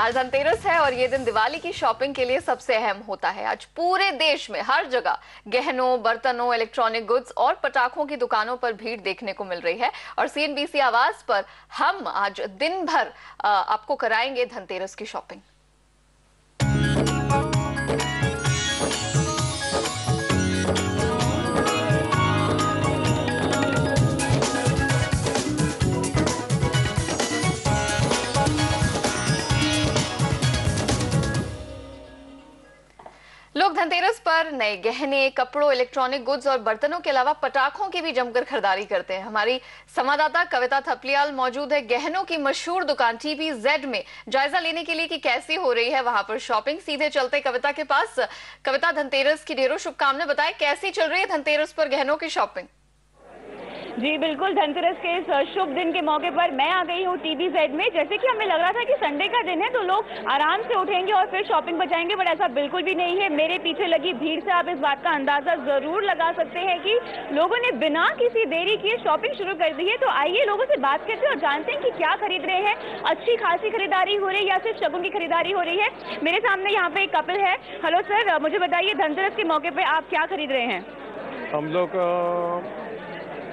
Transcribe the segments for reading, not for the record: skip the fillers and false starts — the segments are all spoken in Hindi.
आज धनतेरस है और ये दिन दिवाली की शॉपिंग के लिए सबसे अहम होता है। आज पूरे देश में हर जगह गहनों, बर्तनों, इलेक्ट्रॉनिक गुड्स और पटाखों की दुकानों पर भीड़ देखने को मिल रही है और सीएनबीसी आवाज पर हम आज दिन भर आपको कराएंगे धनतेरस की शॉपिंग। लोग धनतेरस पर नए गहने, कपड़ों, इलेक्ट्रॉनिक गुड्स और बर्तनों के अलावा पटाखों की भी जमकर खरीदारी करते हैं। हमारी संवाददाता कविता थपलियाल मौजूद है गहनों की मशहूर दुकान TPZ में जायजा लेने के लिए कि कैसी हो रही है वहां पर शॉपिंग। सीधे चलते कविता के पास। कविता, धनतेरस की ढेरों शुभकामनाएं, बताएं कैसी चल रही है धनतेरस पर गहनों की शॉपिंग? जी बिल्कुल, धनतेरस के इस शुभ दिन के मौके पर मैं आ गई हूँ TPZ में। जैसे कि हमें लग रहा था कि संडे का दिन है तो लोग आराम से उठेंगे और फिर शॉपिंग पर जाएंगे, बट ऐसा बिल्कुल भी नहीं है। मेरे पीछे लगी भीड़ से आप इस बात का अंदाजा जरूर लगा सकते हैं कि लोगों ने बिना किसी देरी किए शॉपिंग शुरू कर दी है। तो आइए लोगों से बात करते हैं और जानते हैं कि क्या खरीद रहे हैं। अच्छी खासी खरीदारी हो रही है या सिर्फ शगुन की खरीदारी हो रही है? मेरे सामने यहाँ पे एक कपल है। हेलो सर, मुझे बताइए धनतेरस के मौके पर आप क्या खरीद रहे हैं? हम लोग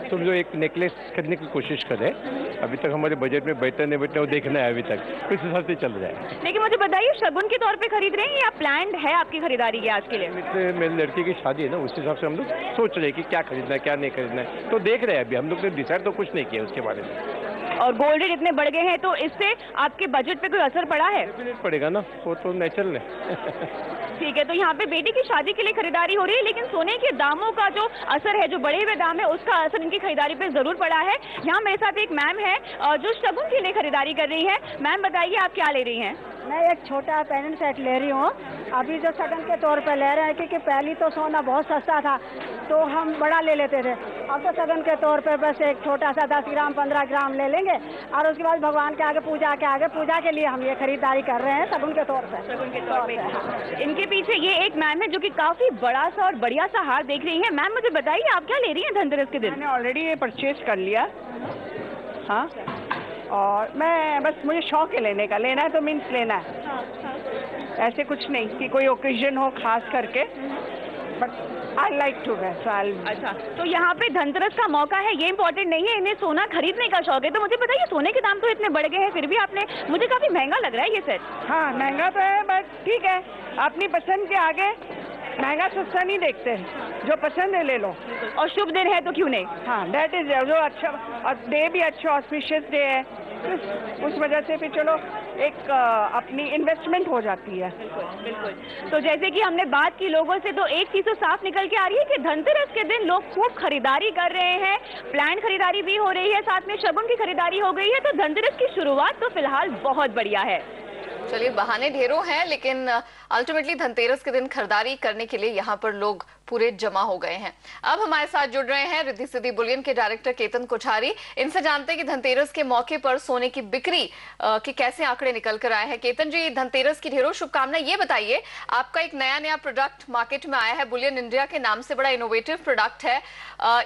तुम जो एक नेकलेस खरीदने की कोशिश करें। अभी तक हमारे बजट में बैठा नहीं बैठा वो देखना है, अभी तक कुछ हिसाब से चल रहा है। लेकिन मुझे बताइए, शगुन के तौर पे खरीद रहे हैं या प्लान्ड है आपकी खरीदारी के आज के लिए? मेरी लड़की की शादी है ना, उस हिसाब से हम लोग सोच रहे हैं कि क्या खरीदना है क्या नहीं खरीदना है, तो देख रहे हैं। अभी हम लोग ने डिसाइड तो कुछ नहीं किया उसके बारे में। और गोल्ड रेट इतने बढ़ गए हैं तो इससे आपके बजट पे कोई असर पड़ा है? पड़ेगा ना, वो तो नेचुरल है। ठीक है, तो यहाँ पे बेटी की शादी के लिए खरीदारी हो रही है, लेकिन सोने के दामों का जो असर है, जो बढ़े हुए दाम है, उसका असर इनकी खरीदारी पे जरूर पड़ा है। यहाँ मेरे साथ एक मैम है जो शगुन के लिए खरीदारी कर रही है। मैम बताइए आप क्या ले रही हैं? मैं एक छोटा पेंडेंट सेट ले रही हूँ अभी, जो शगन के तौर पे ले रहे हैं, क्योंकि पहले तो सोना बहुत सस्ता था तो हम बड़ा ले लेते थे। अब तो शगन के तौर पे बस एक छोटा सा 10 ग्राम 15 ग्राम ले लेंगे और उसके बाद भगवान के आगे पूजा के लिए हम ये खरीदारी कर रहे हैं शगुन के तौर पे। शगुन के तौर पे इनके पीछे ये एक मैम है जो कि काफी बड़ा सा और बढ़िया सा हार देख रही है। मैम मुझे बताइए आप क्या ले रही हैं धनतेरस के दिन? मैंने ऑलरेडी ये परचेज कर लिया। हाँ, और मैं बस मुझे शौक है लेने का। लेना है तो मीन्स लेना है, ऐसे कुछ नहीं कि कोई ओकेजन हो खास करके, but I like to wear. अच्छा, तो यहाँ पे धनतेरस का मौका है, ये इम्पोर्टेंट नहीं है, इन्हें सोना खरीदने का शौक है। तो मुझे बताइए, सोने के दाम तो इतने बढ़ गए हैं फिर भी आपने, मुझे काफी महंगा लग रहा है ये सेट। हाँ महंगा तो है, बट ठीक है, अपनी पसंद के आगे महंगा सस्ता नहीं देखते, जो पसंद है ले लो। और शुभ दिन है तो क्यों नहीं? हाँ, दैट इज जो अच्छा, और डे भी अच्छा ऑस्पिशियस डे है, उस वजह से फिर चलो एक अपनी इन्वेस्टमेंट हो जाती है। बिल्कुल। तो जैसे कि हमने बात की लोगों से, तो एक चीज तो साफ निकल के आ रही है कि धनतेरस के दिन लोग खूब खरीदारी कर रहे हैं। प्लान खरीदारी भी हो रही है, साथ में शगुन की खरीदारी हो गई है। तो धनतेरस की शुरुआत तो फिलहाल बहुत बढ़िया है। चलिए, बहाने ढेरों हैं लेकिन अल्टीमेटली धनतेरस के दिन खरीदारी करने के लिए यहाँ पर लोग पूरे जमा हो गए हैं। अब हमारे साथ जुड़ रहे हैं रिद्धि सिद्धि बुलियन के डायरेक्टर केतन कोठारी। इनसे जानते हैं कि धनतेरस के मौके पर सोने की बिक्री के कैसे आंकड़े निकल कर आए हैं। केतन जी, धनतेरस की ढेरों शुभकामनाएं। ये बताइए, आपका एक नया प्रोडक्ट मार्केट में आया है, बुलियन इंडिया के नाम से, बड़ा इनोवेटिव प्रोडक्ट है।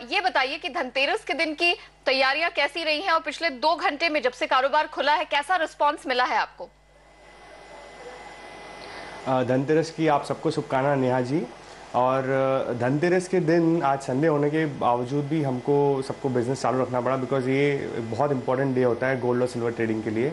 ये बताइए कि धनतेरस के दिन की तैयारियां कैसी रही हैं और पिछले 2 घंटे में जब से कारोबार खुला है कैसा रिस्पॉन्स मिला है आपको? धनतेरस की आप सबको शुभकामनाएं नेहा जी। और धनतेरस के दिन आज संडे होने के बावजूद भी हमको सबको बिजनेस चालू रखना पड़ा, बिकॉज ये बहुत इंपॉर्टेंट डे होता है गोल्ड और सिल्वर ट्रेडिंग के लिए।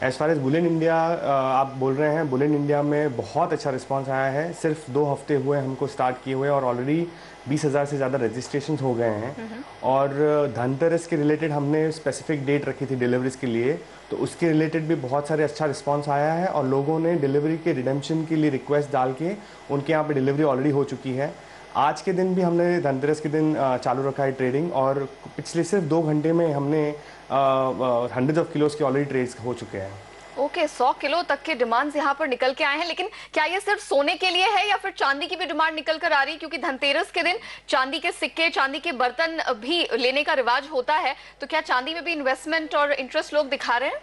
As far as bullion India आप बोल रहे हैं, बुलियन इंडिया में बहुत अच्छा रिस्पांस आया है। सिर्फ 2 हफ्ते हुए हमको स्टार्ट किए हुए और ऑलरेडी 20,000 से ज़्यादा रजिस्ट्रेशन हो गए हैं। और धनतेरस के रिलेटेड हमने स्पेसिफिक डेट रखी थी डिलीवरीज के लिए, तो उसके रिलेटेड भी बहुत सारे अच्छा रिस्पांस आया है और लोगों ने डिलीवरी के रिडेम्पशन के लिए रिक्वेस्ट डाल के उनके यहाँ पे डिलीवरी ऑलरेडी हो चुकी है। आज के दिन भी हमने धनतेरस के दिन चालू रखा है ट्रेडिंग, और पिछले सिर्फ 2 घंटे में हमने हंड्रेड्स ऑफ किलोज के ऑलरेडी ट्रेड्स हो चुके हैं। ओके, 100 किलो तक के डिमांड्स यहाँ पर निकल के आए हैं। लेकिन क्या ये सिर्फ सोने के लिए है या फिर चांदी की भी डिमांड निकल कर आ रही है? क्योंकि धनतेरस के दिन चांदी के सिक्के, चांदी के बर्तन भी लेने का रिवाज होता है, तो क्या चांदी में भी इन्वेस्टमेंट और इंटरेस्ट लोग दिखा रहे हैं?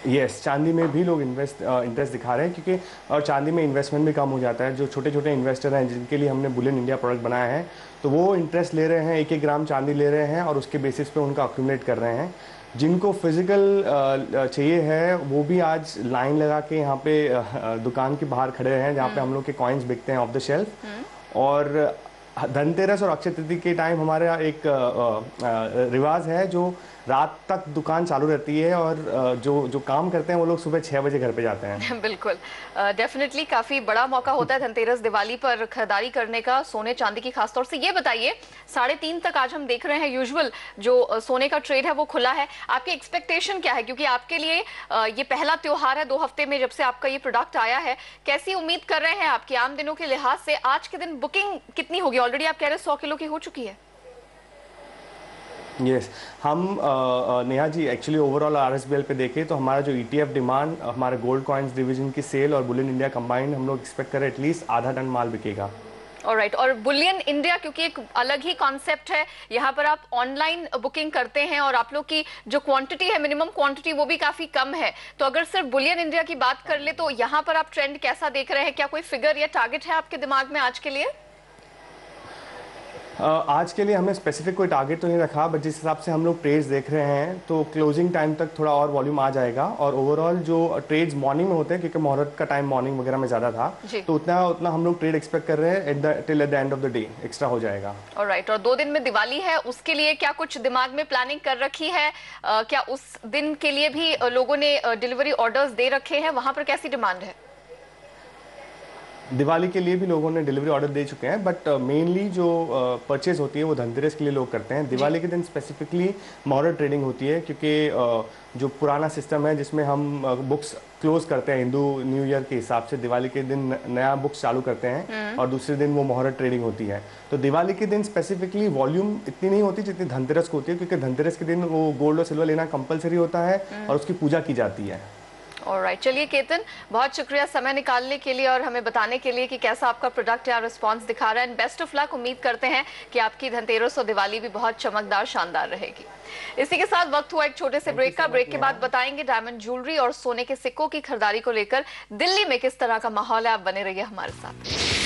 यस, चांदी में भी लोग इंटरेस्ट दिखा रहे हैं, क्योंकि और चांदी में इन्वेस्टमेंट भी कम हो जाता है। जो छोटे छोटे इन्वेस्टर हैं जिनके लिए हमने बुलियन इंडिया प्रोडक्ट बनाया है, तो वो इंटरेस्ट ले रहे हैं, 1-1 ग्राम चांदी ले रहे हैं और उसके बेसिस पे उनका अक्यूमुलेट कर रहे हैं। जिनको फिजिकल चाहिए है वो भी आज लाइन लगा के यहाँ पे दुकान के बाहर खड़े हैं, जहाँ पे हम लोग के कॉइन्स बिकते हैं ऑफ द शेल्फ। और धनतेरस और अक्षय तृतीया के टाइम हमारा एक रिवाज है जो रात तक दुकान चालू रहती है, और जो काम करते हैं वो लोग सुबह 6 बजे घर पे जाते हैं। बिल्कुल, डेफिनेटली काफी बड़ा मौका होता है धनतेरस दिवाली पर खरीदारी करने का, सोने चांदी की खासतौर से। ये बताइए 3:30 तक आज हम देख रहे हैं यूजुअल जो सोने का ट्रेड है वो खुला है, आपकी एक्सपेक्टेशन क्या है? क्योंकि आपके लिए ये पहला त्योहार है 2 हफ्ते में जब से आपका ये प्रोडक्ट आया है, कैसी उम्मीद कर रहे हैं आपकी आम दिनों के लिहाज से? आज के दिन बुकिंग कितनी होगी? ऑलरेडी आप कह रहे हैं 100 किलो की हो चुकी है। यस, हम Neha ji actually overall RSBL पे देखें तो हमारा जो ETF डिमांड, हमारे गोल्ड कॉइन्स डिवीजन की सेल और बुलियन इंडिया कंबाइंड हम लोग एक्सपेक्ट करें एटलीस्ट आधा टन माल बिकेगा। ऑलराइट, और बुलियन इंडिया क्योंकि एक अलग ही कॉन्सेप्ट है, यहाँ पर आप ऑनलाइन बुकिंग करते हैं और आप लोग की जो क्वांटिटी है, मिनिमम क्वांटिटी, वो भी काफी कम है। तो अगर सिर्फ बुलियन इंडिया की बात कर ले तो यहाँ पर आप ट्रेंड कैसा देख रहे हैं? क्या कोई फिगर या टारगेट है आपके दिमाग में आज के लिए? आज के लिए हमने स्पेसिफिक कोई टारगेट तो नहीं रखा, बट जिस हिसाब से हम लोग ट्रेड्स देख रहे हैं तो क्लोजिंग टाइम तक थोड़ा और वॉल्यूम आ जाएगा। और ओवरऑल जो ट्रेड्स मॉर्निंग में होते हैं, क्योंकि मुहूर्त का टाइम मॉर्निंग वगैरह में ज़्यादा था, तो उतना हम लोग ट्रेड एक्सपेक्ट कर रहे हैं till at the end of the day extra हो जाएगा। ऑलराइट, और 2 दिन में दिवाली है, उसके लिए क्या कुछ दिमाग में प्लानिंग कर रखी है? क्या उस दिन के लिए भी लोगों ने डिलीवरी ऑर्डर्स दे रखे हैं? वहां पर कैसी डिमांड है? दिवाली के लिए भी लोगों ने डिलीवरी ऑर्डर दे चुके हैं, बट मेनली जो परचेज होती है वो धनतेरस के लिए लोग करते हैं। दिवाली के दिन स्पेसिफिकली मुहूर्त ट्रेडिंग होती है, क्योंकि जो पुराना सिस्टम है जिसमें हम बुक्स क्लोज करते हैं हिंदू न्यू ईयर के हिसाब से, दिवाली के दिन नया बुक्स चालू करते हैं और दूसरे दिन वो मुहूर्त ट्रेडिंग होती है। तो दिवाली के दिन स्पेसिफिकली वॉल्यूम इतनी नहीं होती जितनी धनतेरस को होती है, क्योंकि धनतेरस के दिन वो गोल्ड और सिल्वर लेना कंपलसरी होता है और उसकी पूजा की जाती है। ऑलराइट, चलिए केतन, बहुत शुक्रिया समय निकालने के लिए और हमें बताने के लिए कि कैसा आपका प्रोडक्ट या रिस्पांस दिखा रहा है। एंड बेस्ट ऑफ लक, उम्मीद करते हैं कि आपकी धनतेरस और दिवाली भी बहुत चमकदार, शानदार रहेगी। इसी के साथ वक्त हुआ एक छोटे से ब्रेक का। ब्रेक के बाद बताएंगे डायमंड ज्वेलरी और सोने के सिक्कों की खरीदारी को लेकर दिल्ली में किस तरह का माहौल है। आप बने रहिए हमारे साथ।